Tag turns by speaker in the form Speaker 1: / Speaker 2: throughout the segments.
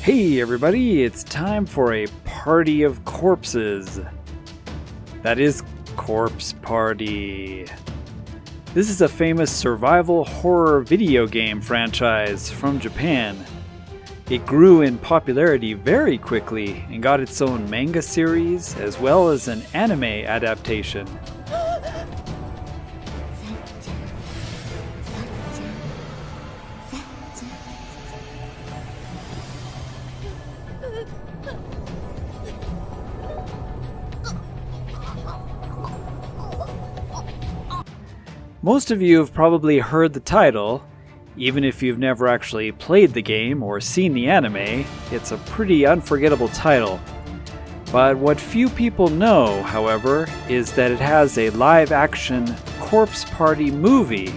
Speaker 1: Hey everybody, it's time for a party of corpses. That is Corpse Party. This is a famous survival horror video game franchise from Japan. It grew in popularity very quickly and got its own manga series as well as an anime adaptation. Most of you have probably heard the title. Even if you've never actually played the game or seen the anime, it's a pretty unforgettable title. But what few people know, however, is that it has a live-action Corpse Party movie.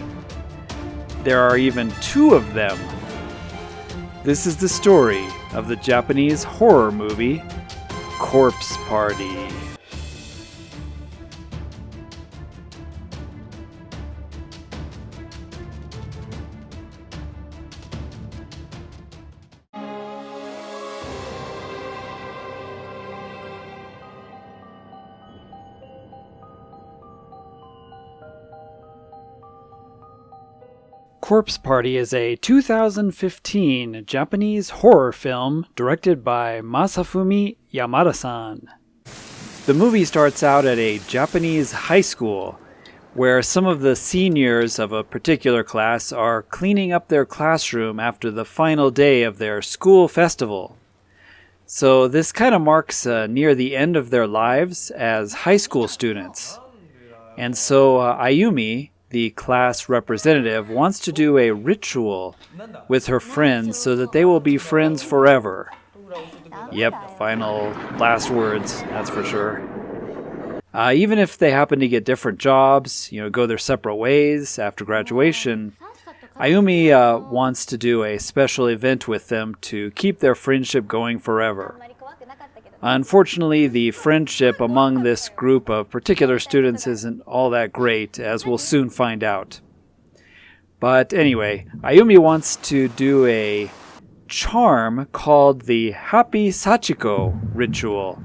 Speaker 1: There are even 2 of them. This is the story of the Japanese horror movie, Corpse Party. Corpse Party is a 2015 Japanese horror film directed by Masafumi Yamada-san. The movie starts out at a Japanese high school, where some of the seniors of a particular class are cleaning up their classroom after the final day of their school festival. So this kind of marks near the end of their lives as high school students. And so Ayumi, the class representative, wants to do a ritual with her friends so that they will be friends forever. Yep, final last words, that's for sure. Even if they happen to get different jobs, go their separate ways after graduation, Ayumi wants to do a special event with them to keep their friendship going forever. Unfortunately, the friendship among this group of particular students isn't all that great, as we'll soon find out. But anyway, Ayumi wants to do a charm called the Happy Sachiko ritual.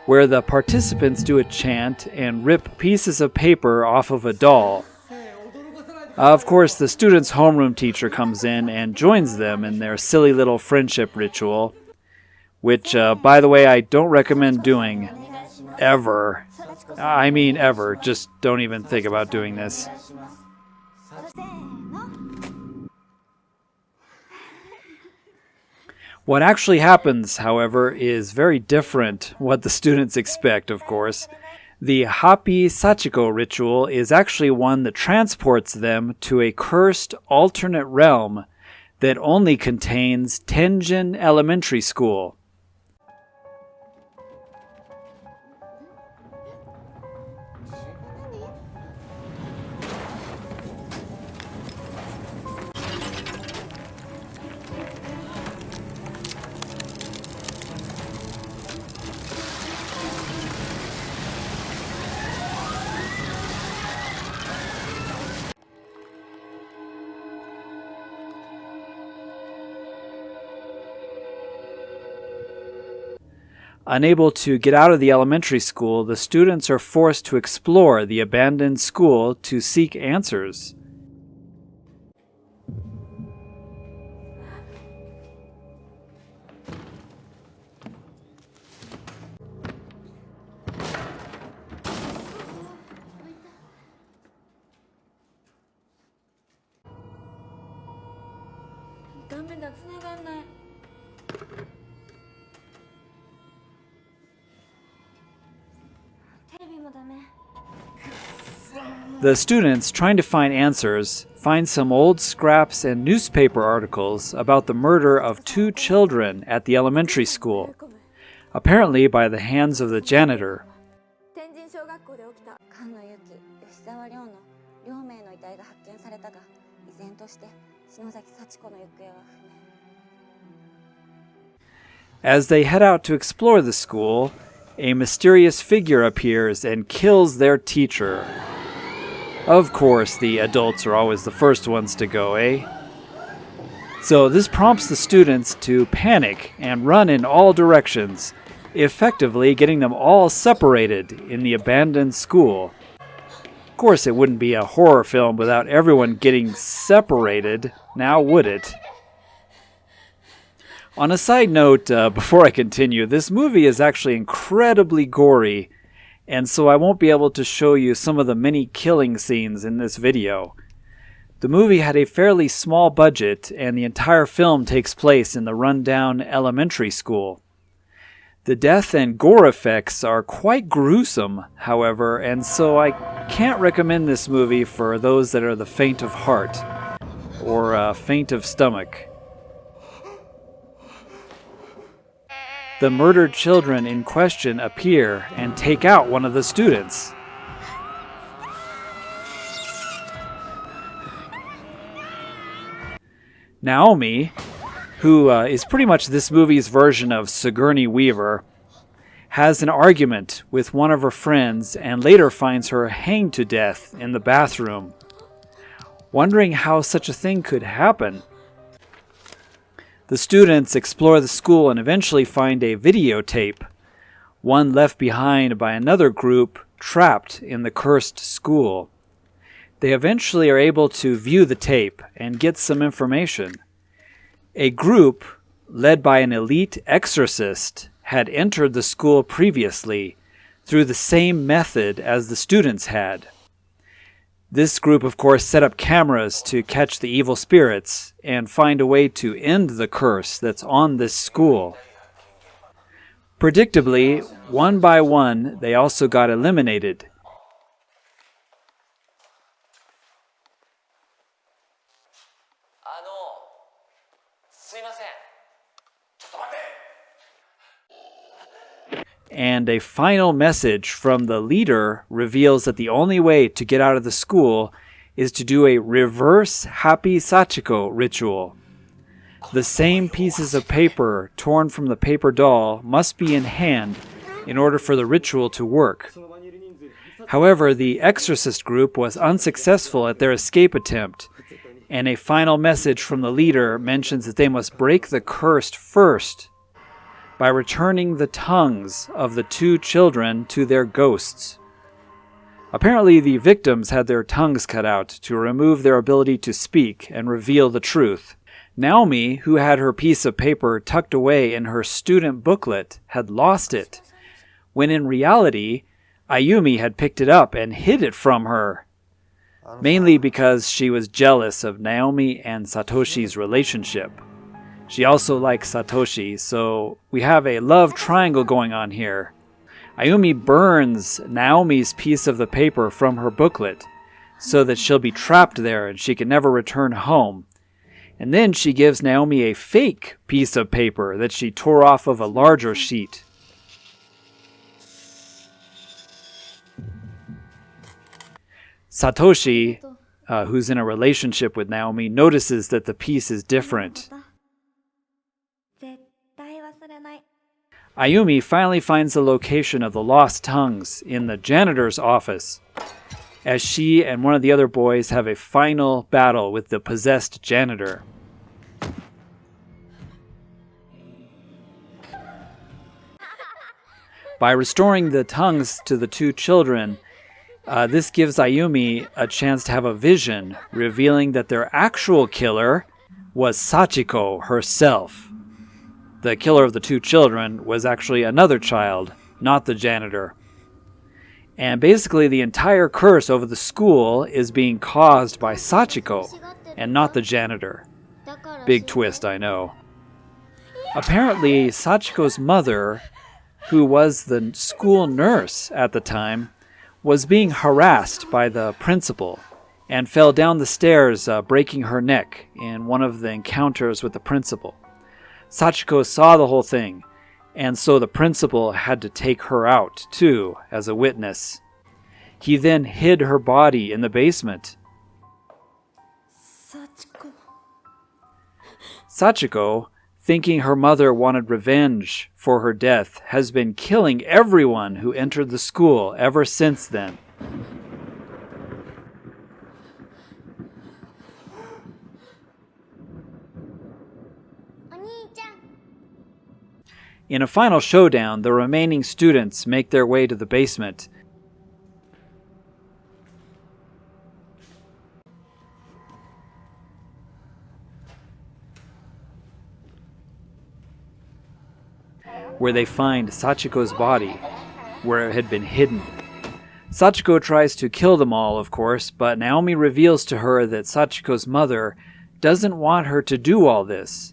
Speaker 1: Where the participants do a chant and rip pieces of paper off of a doll. Of course, the student's homeroom teacher comes in and joins them in their silly little friendship ritual, which, by the way, I don't recommend doing ever. I mean ever. Just don't even think about doing this. What actually happens, however, is very different what the students expect, of course. The Happy Sachiko ritual is actually one that transports them to a cursed alternate realm that only contains Tenjin Elementary School. Unable to get out of the elementary school, the students are forced to explore the abandoned school to seek answers. The students, trying to find answers, find some old scraps and newspaper articles about the murder of 2 children at the elementary school, apparently by the hands of the janitor. As they head out to explore the school, a mysterious figure appears and kills their teacher. Of course, the adults are always the first ones to go, eh? So this prompts the students to panic and run in all directions, effectively getting them all separated in the abandoned school. Of course, it wouldn't be a horror film without everyone getting separated, now would it? On a side note, before I continue, this movie is actually incredibly gory, and so I won't be able to show you some of the many killing scenes in this video. The movie had a fairly small budget, and the entire film takes place in the rundown elementary school. The death and gore effects are quite gruesome, however, and so I can't recommend this movie for those that are the faint of heart, or faint of stomach. The murdered children in question appear and take out one of the students. Naomi, who is pretty much this movie's version of Sigourney Weaver, has an argument with one of her friends and later finds her hanged to death in the bathroom. Wondering how such a thing could happen, the students explore the school and eventually find a videotape, one left behind by another group trapped in the cursed school. They eventually are able to view the tape and get some information. A group, led by an elite exorcist, had entered the school previously through the same method as the students had. This group, of course, set up cameras to catch the evil spirits and find a way to end the curse that's on this school. Predictably, one by one, they also got eliminated. And a final message from the leader reveals that the only way to get out of the school is to do a reverse Happy Sachiko ritual. The same pieces of paper torn from the paper doll must be in hand in order for the ritual to work. However, the exorcist group was unsuccessful at their escape attempt, and a final message from the leader mentions that they must break the curse first by returning the tongues of the two children to their ghosts. Apparently, the victims had their tongues cut out to remove their ability to speak and reveal the truth. Naomi, who had her piece of paper tucked away in her student booklet, had lost it, when in reality, Ayumi had picked it up and hid it from her, mainly because she was jealous of Naomi and Satoshi's relationship. She also likes Satoshi, so we have a love triangle going on here. Ayumi burns Naomi's piece of the paper from her booklet so that she'll be trapped there and she can never return home. And then she gives Naomi a fake piece of paper that she tore off of a larger sheet. Satoshi, who's in a relationship with Naomi, notices that the piece is different. Ayumi finally finds the location of the lost tongues in the janitor's office, as she and one of the other boys have a final battle with the possessed janitor. By restoring the tongues to the two children, this gives Ayumi a chance to have a vision, revealing that their actual killer was Sachiko herself. The killer of the two children was actually another child, not the janitor. And basically the entire curse over the school is being caused by Sachiko and not the janitor. Big twist, I know. Apparently, Sachiko's mother, who was the school nurse at the time, was being harassed by the principal and fell down the stairs, breaking her neck in one of the encounters with the principal. Sachiko saw the whole thing, and so the principal had to take her out, too, as a witness. He then hid her body in the basement. Sachiko, thinking her mother wanted revenge for her death, has been killing everyone who entered the school ever since then. In a final showdown, the remaining students make their way to the basement. Where they find Sachiko's body, where it had been hidden. Sachiko tries to kill them all, of course, but Naomi reveals to her that Sachiko's mother doesn't want her to do all this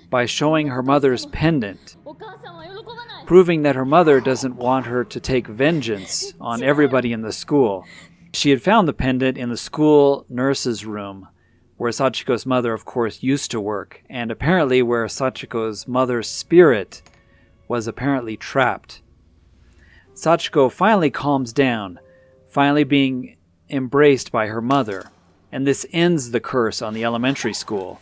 Speaker 1: by showing her mother's pendant, proving that her mother doesn't want her to take vengeance on everybody in the school. She had found the pendant in the school nurse's room, where Sachiko's mother, of course, used to work, and apparently where Sachiko's mother's spirit was apparently trapped. Sachiko finally calms down, finally being embraced by her mother, and this ends the curse on the elementary school.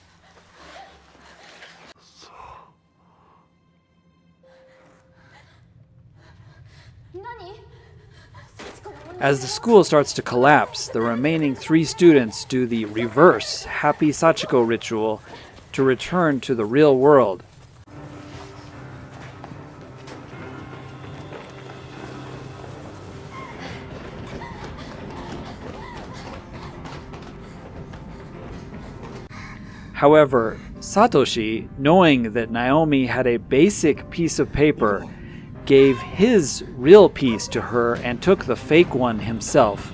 Speaker 1: As the school starts to collapse, the remaining 3 students do the reverse Happy Sachiko ritual to return to the real world. However, Satoshi, knowing that Naomi had a basic piece of paper, gave his real piece to her and took the fake one himself.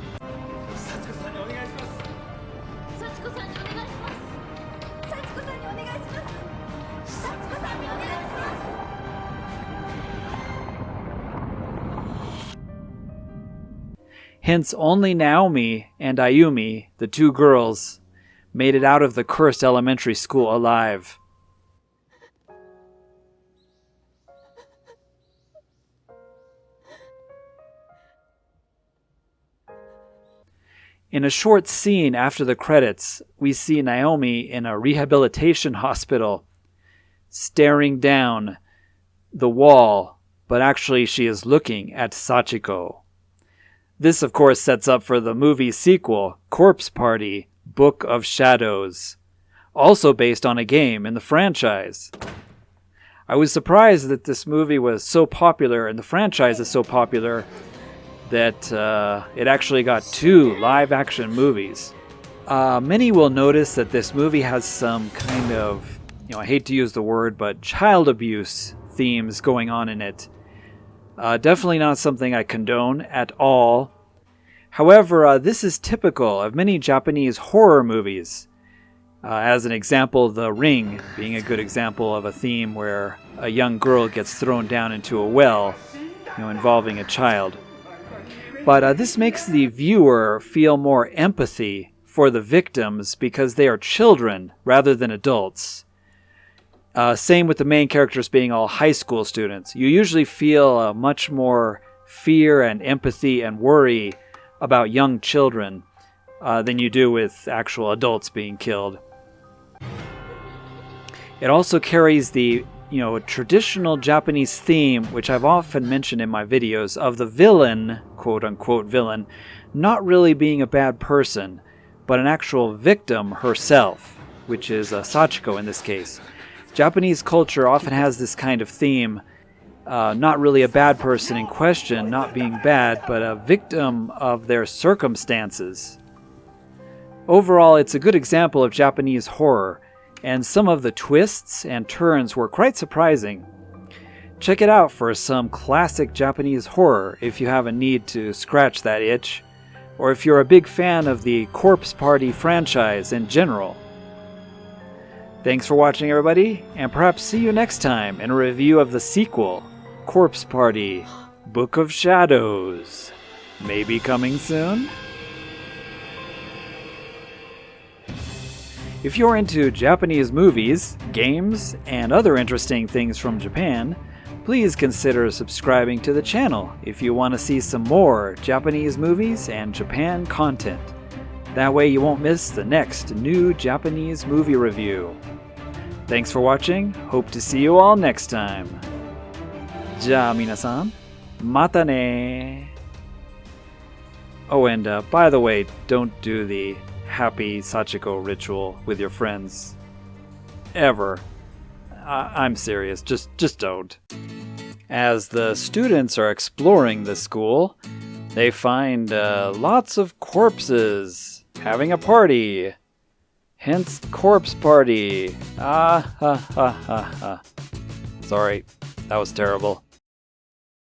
Speaker 1: Hence, only Naomi and Ayumi, the 2 girls, made it out of the cursed elementary school alive. In a short scene after the credits, we see Naomi in a rehabilitation hospital, staring down the wall, but actually she is looking at Sachiko. This, of course, sets up for the movie sequel, Corpse Party, Book of Shadows, also based on a game in the franchise. I was surprised that this movie was so popular and the franchise is so popular that it actually got 2 live-action movies. Many will notice that this movie has some kind of, I hate to use the word, but child abuse themes going on in it. Definitely not something I condone at all. However, this is typical of many Japanese horror movies. As an example, The Ring being a good example of a theme where a young girl gets thrown down into a well, involving a child. But this makes the viewer feel more empathy for the victims because they are children rather than adults. Same with the main characters being all high school students. You usually feel much more fear and empathy and worry about young children than you do with actual adults being killed. It also carries the traditional Japanese theme, which I've often mentioned in my videos, of the villain, quote-unquote villain, not really being a bad person, but an actual victim herself, which is Sachiko in this case. Japanese culture often has this kind of theme, not really a bad person in question, not being bad, but a victim of their circumstances. Overall, it's a good example of Japanese horror, and some of the twists and turns were quite surprising. Check it out for some classic Japanese horror if you have a need to scratch that itch, or if you're a big fan of the Corpse Party franchise in general. Thanks for watching, everybody, and perhaps see you next time in a review of the sequel, Corpse Party, Book of Shadows. Maybe coming soon? If you're into Japanese movies, games, and other interesting things from Japan, please consider subscribing to the channel if you want to see some more Japanese movies and Japan content. That way you won't miss the next new Japanese movie review. Thanks for watching. Hope to see you all next time. じゃあ皆さん、またね. Oh, and by the way, don't do the Happy Sachiko ritual with your friends. Ever. I'm serious. Just don't. As the students are exploring the school, they find lots of corpses having a party. Hence, corpse party. Ah, ha, ha, ha, ha. Sorry, that was terrible.